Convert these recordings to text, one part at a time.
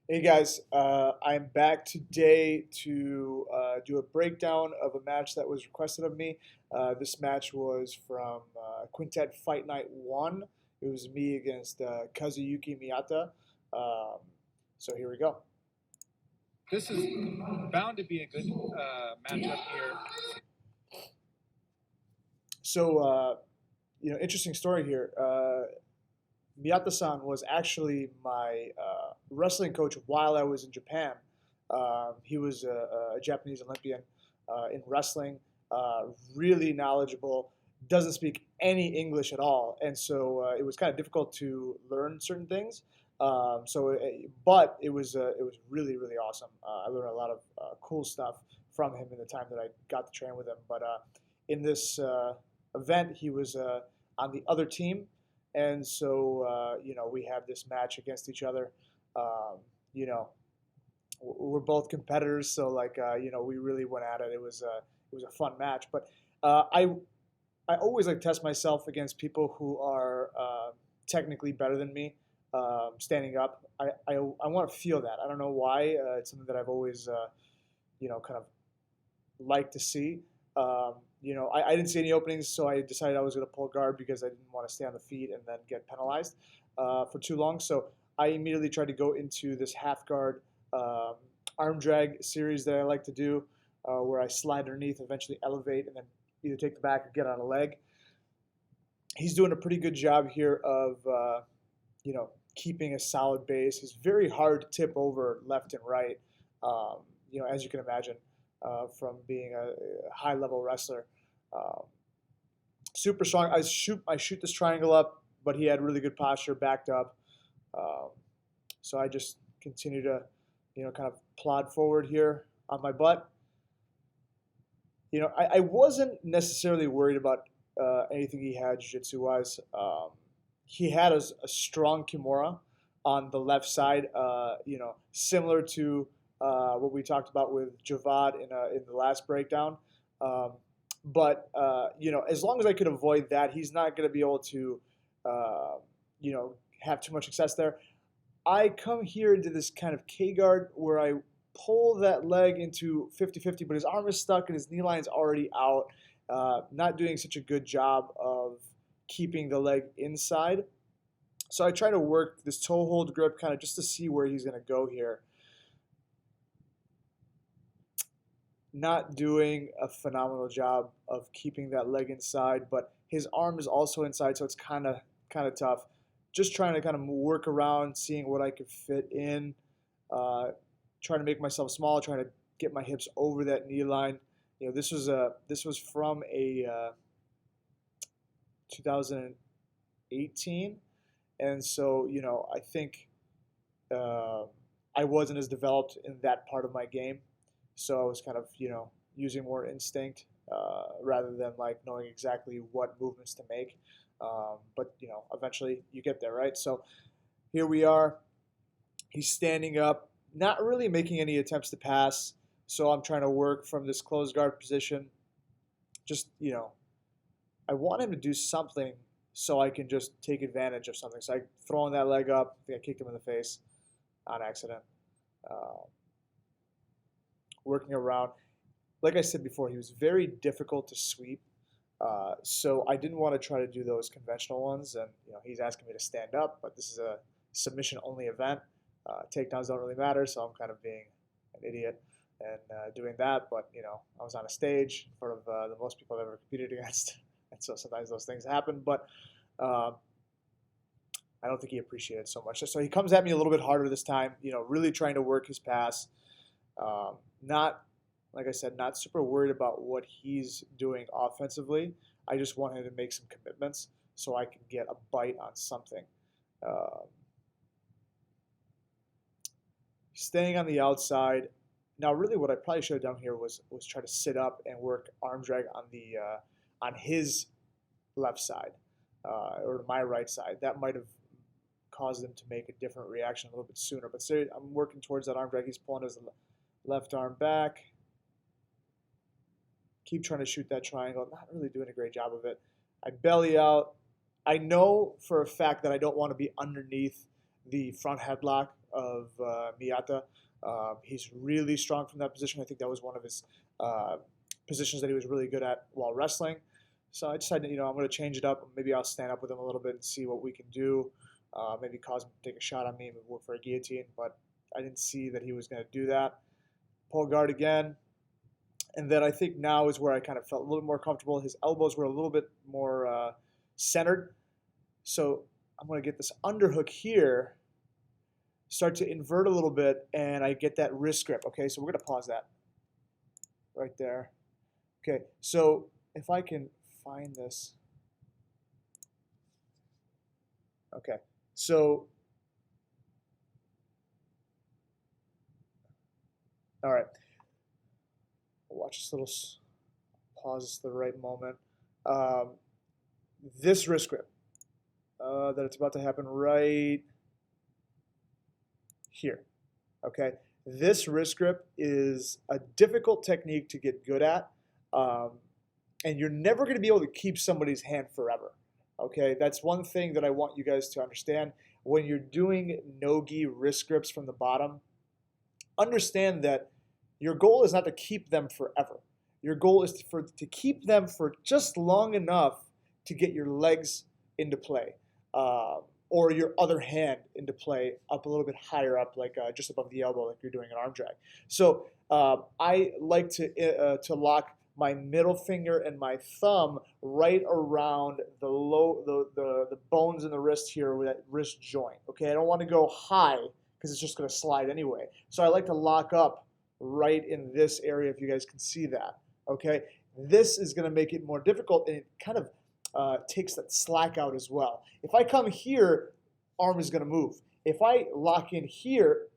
Hey guys, I'm back today to do a breakdown of a match that was requested of me. This match was from Quintet Fight Night 1. It was me against Kazuyuki Miyata. Um, so here we go. This is bound to be a good matchup here. So, interesting story here. Miyata-san was actually my wrestling coach while I was in Japan. He was a Japanese Olympian in wrestling, really knowledgeable, doesn't speak any English at all, and so it was kind of difficult to learn certain things. But it was really really awesome. I learned a lot of cool stuff from him in the time that I got to train with him. But in this event, he was on the other team, and so we have this match against each other. Um, you know, we're both competitors, so we really went at it. It was a fun match, but uh, I I always like test myself against people who are technically better than me. Standing up, I want to feel that. I don't know why. It's something that I've always kind of liked to see. I didn't see any openings, so I decided I was going to pull guard because I didn't want to stay on the feet and then get penalized for too long. So I immediately tried to go into this half guard um, arm drag series that I like to do, where I slide underneath, eventually elevate, and then either take the back or get on a leg. He's doing a pretty good job here of keeping a solid base. He's very hard to tip over left and right, as you can imagine from being a high level wrestler. Um, Super strong. I shoot this triangle up, but he had really good posture, backed up. Um, so I just continue to kind of plod forward here on my butt. I wasn't necessarily worried about anything he had jiu-jitsu wise. He had a strong kimura on the left side, similar to what we talked about with Javad in the last breakdown. Um, but as long as I could avoid that, he's not going to be able to, uh, have too much success there. I come here into this kind of K guard where I pull that leg into 50-50, but his arm is stuck and his knee line's already out. Not doing such a good job of keeping the leg inside. So I try to work this toe hold grip kind of just to see where he's going to go here. Not doing a phenomenal job of keeping that leg inside, but his arm is also inside, so it's kind of tough. Just trying to kind of work around, seeing what I could fit in, uh, trying to make myself small, trying to get my hips over that knee line. This was from a 2018, and so I think uh, I wasn't as developed in that part of my game, so I was kind of using more instinct rather than like knowing exactly what movements to make. But eventually you get there, right? So here we are. He's standing up, not really making any attempts to pass. So I'm trying to work from this closed guard position. Just I want him to do something so I can just take advantage of something. So I throwing that leg up. I think I kicked him in the face on accident. Uh, Working around. Like I said before, he was very difficult to sweep. So I didn't want to try to do those conventional ones. And he's asking me to stand up, but this is a submission only event. Takedowns don't really matter, so I'm kind of being an idiot and doing that. But I was on a stage in front of the most people I've ever competed against, and so sometimes those things happen. But um, I don't think he appreciated it so much. So he comes at me a little bit harder this time. Really trying to work his pass. Not, like I said, not super worried about what he's doing offensively. I just want him to make some commitments so I can get a bite on something. Um, Staying on the outside. Now, really, what I probably should have done here was try to sit up and work arm drag on his left side or my right side. That might have caused him to make a different reaction a little bit sooner. But I'm working towards that arm drag. He's pulling his left arm back. Keep trying to shoot that triangle. Not really doing a great job of it. I belly out. I know for a fact that I don't want to be underneath the front headlock of Miyata. He's really strong from that position. I think that was one of his positions that he was really good at while wrestling. So I decided, I'm going to change it up. Maybe I'll stand up with him a little bit and see what we can do. Maybe cause him to take a shot on me, maybe work for a guillotine. But I didn't see that he was going to do that. Pull guard again. And then I think now is where I kind of felt a little more comfortable. His elbows were a little bit more centered. So I'm going to get this underhook here, start to invert a little bit, and I get that wrist grip. Okay, so we're going to pause that right there. Okay, so if I can find this. Okay, so, all right. Watch this little pause this the right moment. This wrist grip that it's about to happen right here. Okay, this wrist grip is a difficult technique to get good at, and you're never going to be able to keep somebody's hand forever. Okay, that's one thing that I want you guys to understand. When you're doing no-gi wrist grips from the bottom, understand that your goal is not to keep them forever. Your goal is to keep them for just long enough to get your legs into play, or your other hand into play up a little bit higher up, like just above the elbow, like you're doing an arm drag. So I like to lock my middle finger and my thumb right around the bones in the wrist here with that wrist joint. Okay, I don't want to go high because it's just going to slide anyway. So I like to lock up right in this area, if you guys can see that. Okay, this is going to make it more difficult, and it kind of takes that slack out as well. If I come here, arm is going to move. If I lock in here,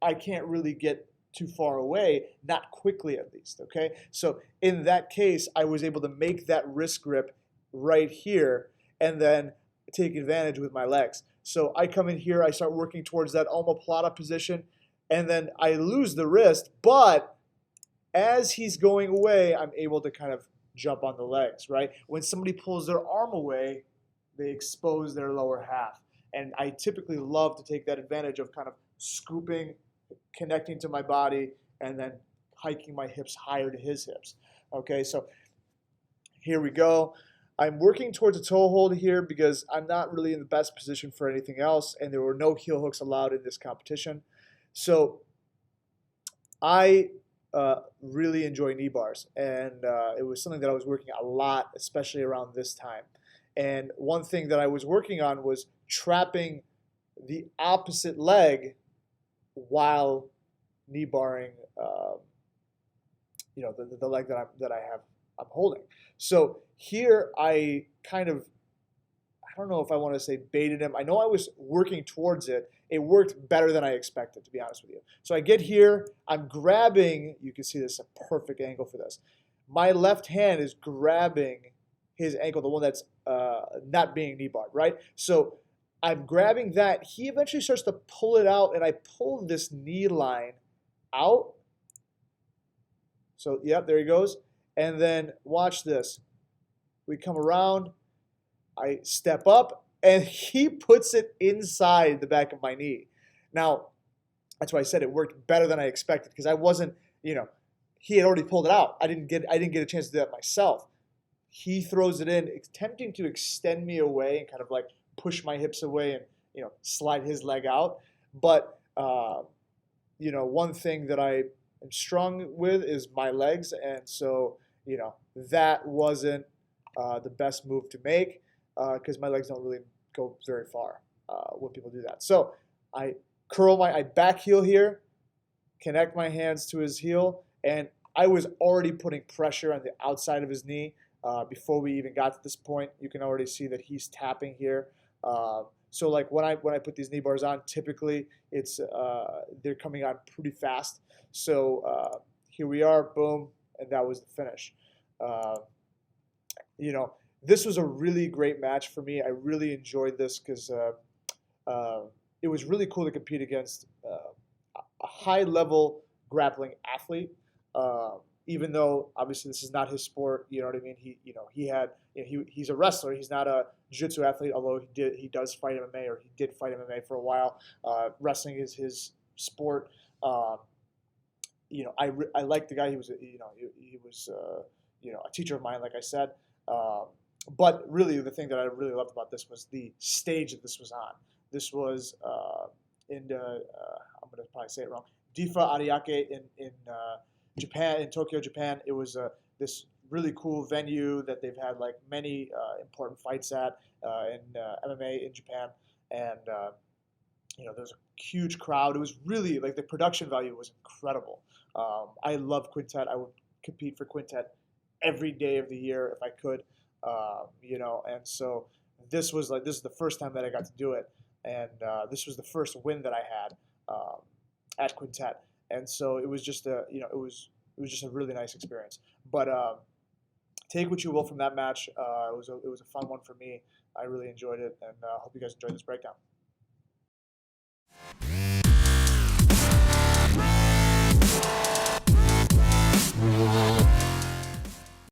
I can't really get too far away, not quickly at least. Okay, so in that case, I was able to make that wrist grip right here and then take advantage with my legs. So I come in here, I start working towards that omoplata position, and then I lose the wrist, but as he's going away, I'm able to kind of jump on the legs, right? When somebody pulls their arm away, they expose their lower half. And I typically love to take that advantage of kind of scooping, connecting to my body, and then hiking my hips higher to his hips. Okay, so here we go. I'm working towards a toe hold here because I'm not really in the best position for anything else, and there were no heel hooks allowed in this competition. So I really enjoy knee bars, and it was something that I was working a lot, especially around this time. And one thing that I was working on was trapping the opposite leg while knee barring, the leg that I'm holding. So here I kind of, I don't know if I want to say baited him. I know I was working towards it. It worked better than I expected, to be honest with you. So I get here, I'm grabbing, you can see this is a perfect angle for this. My left hand is grabbing his ankle, the one that's not being knee barred, right? So I'm grabbing that. He eventually starts to pull it out, and I pull this knee line out. So, yep, there he goes. And then watch this. We come around, I step up, and he puts it inside the back of my knee. Now, that's why I said it worked better than I expected, because I wasn't, he had already pulled it out. I didn't get a chance to do that myself. He throws it in, attempting to extend me away and kind of like push my hips away and slide his leg out. But one thing that I am strong with is my legs, and so that wasn't the best move to make because my legs don't really go very far when people do that. So I I back heel here, connect my hands to his heel, and I was already putting pressure on the outside of his knee before we even got to this point. You can already see that he's tapping here. So like when I put these knee bars on, typically it's they're coming on pretty fast. So here we are, boom, and that was the finish. This was a really great match for me. I really enjoyed this because it was really cool to compete against a high-level grappling athlete. even though obviously this is not his sport, you know what I mean. He's a wrestler. He's not a jiu-jitsu athlete, although he does fight MMA, or he did fight MMA for a while. Wrestling is his sport. Um, I like the guy. He was he was a teacher of mine, like I said. Um, but really, the thing that I really loved about this was the stage that this was on. This was in the I'm gonna probably say it wrong. Difa Ariake in Japan, in Tokyo, Japan. It was this really cool venue that they've had like many important fights at in MMA in Japan, and there was a huge crowd. It was really like the production value was incredible. I love Quintet. I would compete for Quintet every day of the year if I could. And so this is the first time that I got to do it, and this was the first win that I had at Quintet, and so it was just it was just a really nice experience. But take what you will from that match. It was a fun one for me. I really enjoyed it, and hope you guys enjoyed this breakdown.